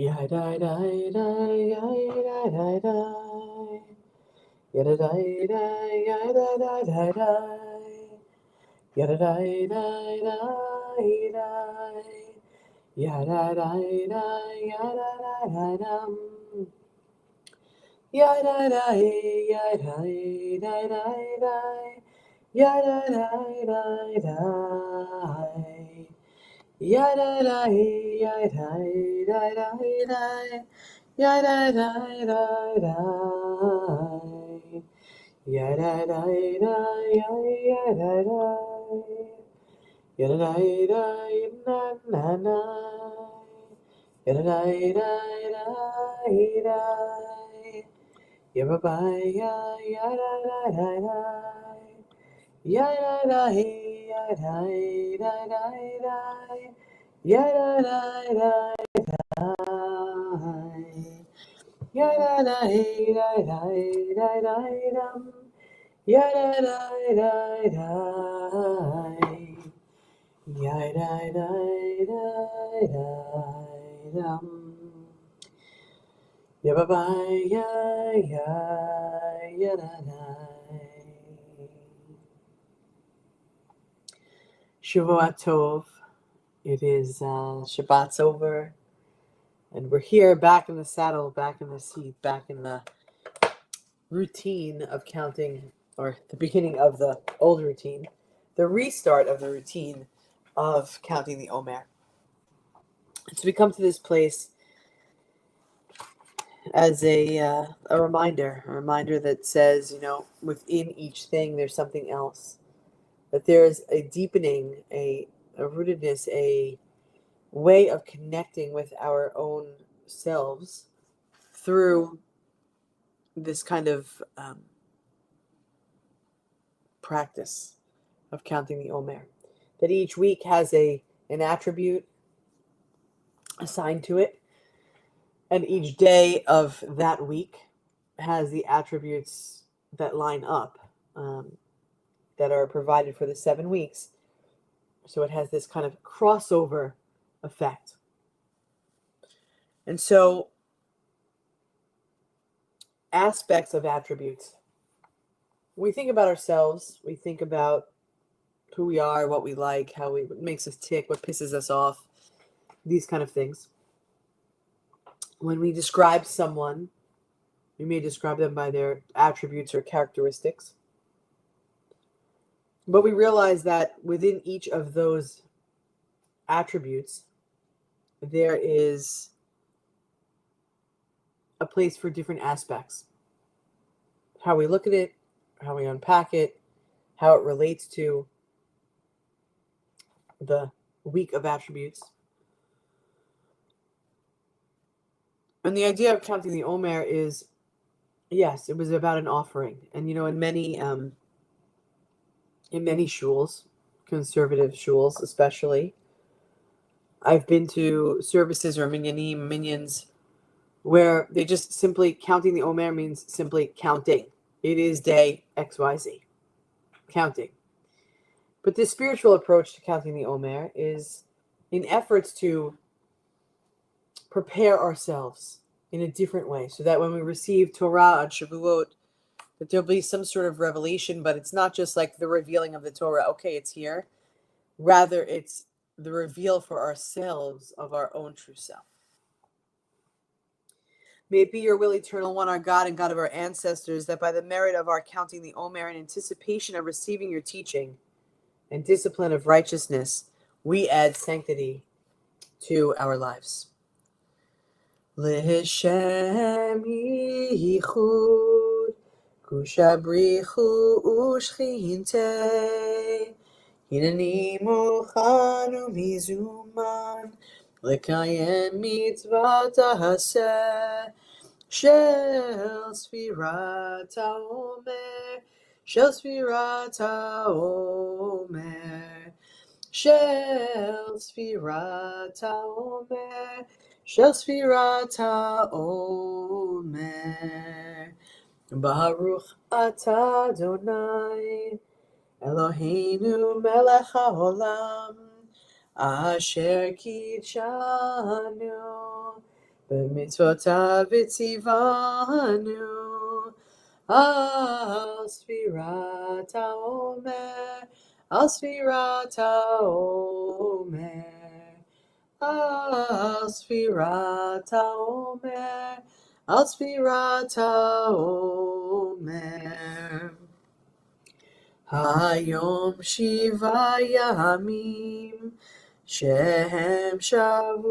Yai dai dai dai yai dai dai dai. Yada dai dai yai dai dai dai dai. Yada dai dai dai dai. Yada dai dai yada dai dai dum. Yada dai yai dai dai dai dai. Yada dai dai dai. Yada dai yai dai dai dai dai. Yada dai dai dai. Yada dai dai yada dai. Yada dai dai na na na. Yada dai dai dai dai. Yada bye yada dai dai dai. Yada dai yada dai dai dai. Yada dai dai dai. Yada dai dai dai dai dai dum. Yada dai dai dai. Yada dai dai dai dum. Yada bye yada dai. Shavua Tov. It is Shabbat's over, and we're here back in the saddle, back in the seat, back in the routine of counting, or the beginning of the old routine, the restart of the routine of counting the Omer. And so we come to this place as a reminder that says, within each thing there's something else, that there's a deepening, a rootedness, a way of connecting with our own selves through this kind of practice of counting the Omer. That each week has an attribute assigned to it, and each day of that week has the attributes that line up, that are provided for the 7 weeks. So it has this kind of crossover effect. And so aspects of attributes. When we think about ourselves, we think about who we are, what we like, what makes us tick, what pisses us off, these kind of things. When we describe someone, we may describe them by their attributes or characteristics. But we realize that within each of those attributes, there is a place for different aspects. How we look at it, how we unpack it, how it relates to the week of attributes. And the idea of counting the Omer is, yes, it was about an offering. And, in many shuls, conservative shuls especially, I've been to services or minions, where they just simply, counting the Omer means simply counting. It is day XYZ. Counting. But this spiritual approach to counting the Omer is in efforts to prepare ourselves in a different way, so that when we receive Torah on Shavuot, that there'll be some sort of revelation, but it's not just like the revealing of the Torah, okay, it's here. Rather, it's the reveal for ourselves of our own true self. May it be your will, eternal one, our God and God of our ancestors, that by the merit of our counting the Omer in anticipation of receiving your teaching and discipline of righteousness, we add sanctity to our lives. L'shem yichud kushabrichu ushchinte hineni muchan umizuman lekayem mitzvat haseh shel sfirat haomer shel sfirat haomer shel sfirat haomer shel sfirat haomer. Baruch atah Adonai Eloheinu melech haolam asher kitshanu B'mitzvotav itzivanu al sfirat haomer, al sfirat haomer, al sfirat haomer, al sfirat haomer. Hayom shiva yamim shehem shavua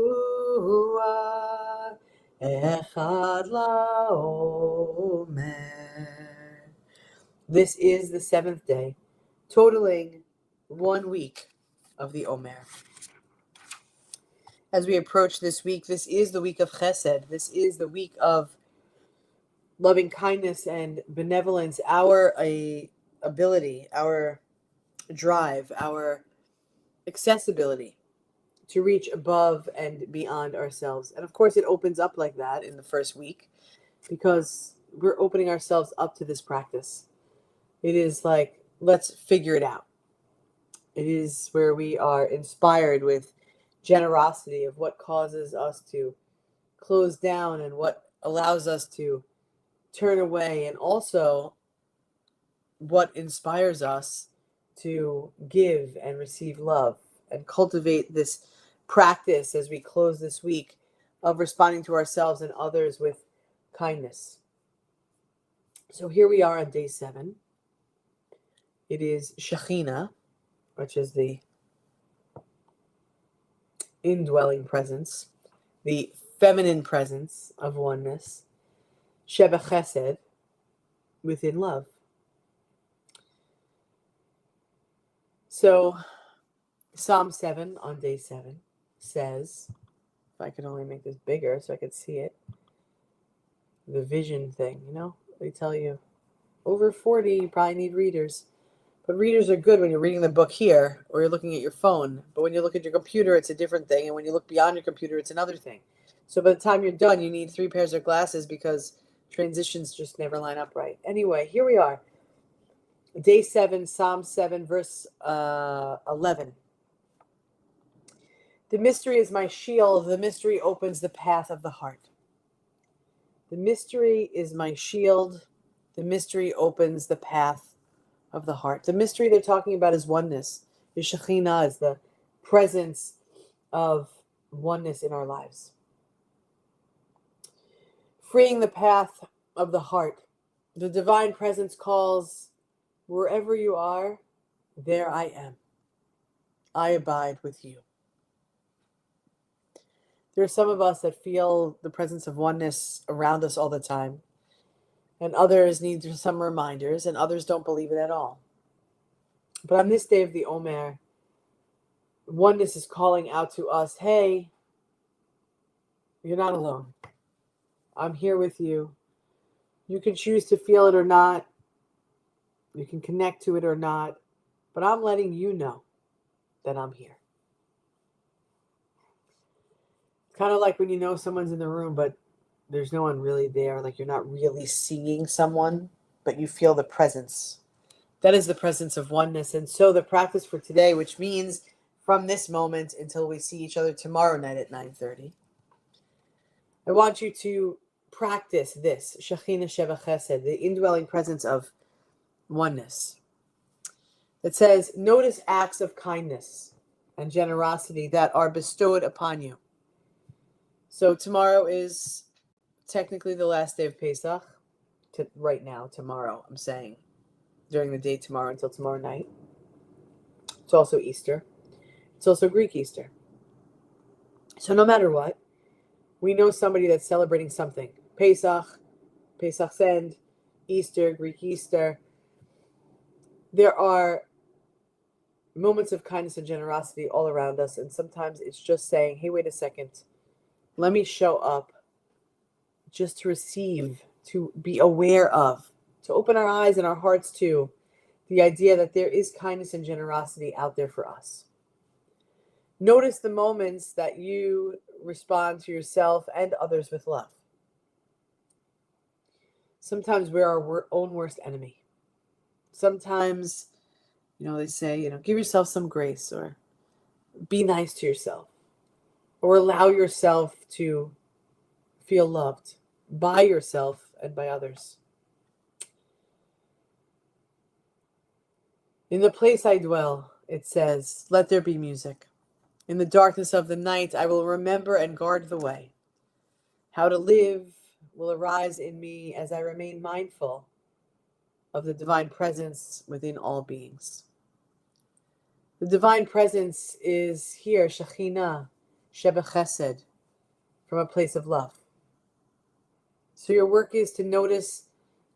echad laomer. This is the seventh day, totaling 1 week of the Omer. As we approach this week, this is the week of Chesed. This is the week of loving kindness and benevolence, our ability, our drive, our accessibility to reach above and beyond ourselves. And of course, it opens up like that in the first week because we're opening ourselves up to this practice. It is like, let's figure it out. It is where we are inspired with generosity of what causes us to close down and what allows us to turn away, and also what inspires us to give and receive love and cultivate this practice as we close this week of responding to ourselves and others with kindness. So here we are on day 7. It is Shekhinah, which is the indwelling presence, the feminine presence of oneness, Sheba Chesed, within love. So Psalm 7 on day 7 says, if I could only make this bigger so I could see it, the vision thing, they tell you over 40, you probably need readers. But readers are good when you're reading the book here or you're looking at your phone. But when you look at your computer, it's a different thing. And when you look beyond your computer, it's another thing. So by the time you're done, you need 3 pairs of glasses because transitions just never line up right. Anyway, here we are. Day 7, Psalm 7, verse 11. The mystery is my shield. The mystery opens the path of the heart. The mystery is my shield. The mystery opens the path of the heart. The mystery they're talking about is oneness. Is Shekhinah, is the presence of oneness in our lives. Freeing the path of the heart. The divine presence calls, wherever you are, there I am. I abide with you. There are some of us that feel the presence of oneness around us all the time, and others need some reminders, and others don't believe it at all. But on this day of the Omer, oneness is calling out to us, hey, you're not alone. I'm here with you. You can choose to feel it or not. You can connect to it or not. But I'm letting you know that I'm here. Kind of like when you know someone's in the room, but there's no one really there. Like you're not really seeing someone, but you feel the presence. That is the presence of oneness. And so the practice for today, which means from this moment until we see each other tomorrow night at 9:30, I want you to practice this, Shekhinah Sheva Chesed, the indwelling presence of oneness. It says, notice acts of kindness and generosity that are bestowed upon you. So tomorrow is technically the last day of Pesach. Right now, tomorrow, I'm saying, during the day tomorrow until tomorrow night. It's also Easter. It's also Greek Easter. So no matter what, we know somebody that's celebrating something. Pesach, Pesach's End, Easter, Greek Easter. There are moments of kindness and generosity all around us, and sometimes it's just saying, hey, wait a second, let me show up just to receive, to be aware of, to open our eyes and our hearts to the idea that there is kindness and generosity out there for us. Notice the moments that you respond to yourself and others with love. Sometimes we're our own worst enemy. Sometimes, they say, give yourself some grace, or be nice to yourself, or allow yourself to feel loved by yourself and by others. In the place I dwell, it says, let there be music. In the darkness of the night, I will remember and guard the way. How to live will arise in me as I remain mindful of the divine presence within all beings. The divine presence is here, Shekhinah, Sheba Chesed, from a place of love. So your work is to notice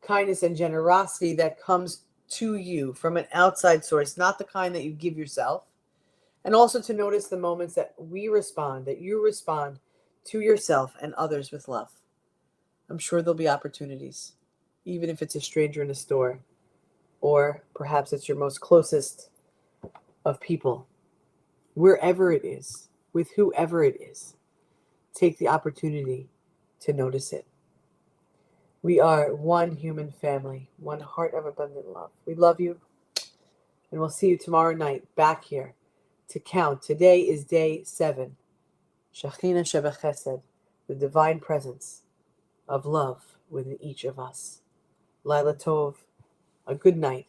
kindness and generosity that comes to you from an outside source, not the kind that you give yourself. And also to notice the moments that you respond to yourself and others with love. I'm sure there'll be opportunities, even if it's a stranger in a store, or perhaps it's your most closest of people. Wherever it is, with whoever it is, take the opportunity to notice it. We are one human family, one heart of abundant love. We love you, and we'll see you tomorrow night back here to count. Today is day 7. Shekhinah Sheba Chesed, the divine presence of love within each of us. Laila Tov, a good night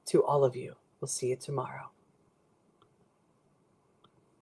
to all of you. We'll see you tomorrow.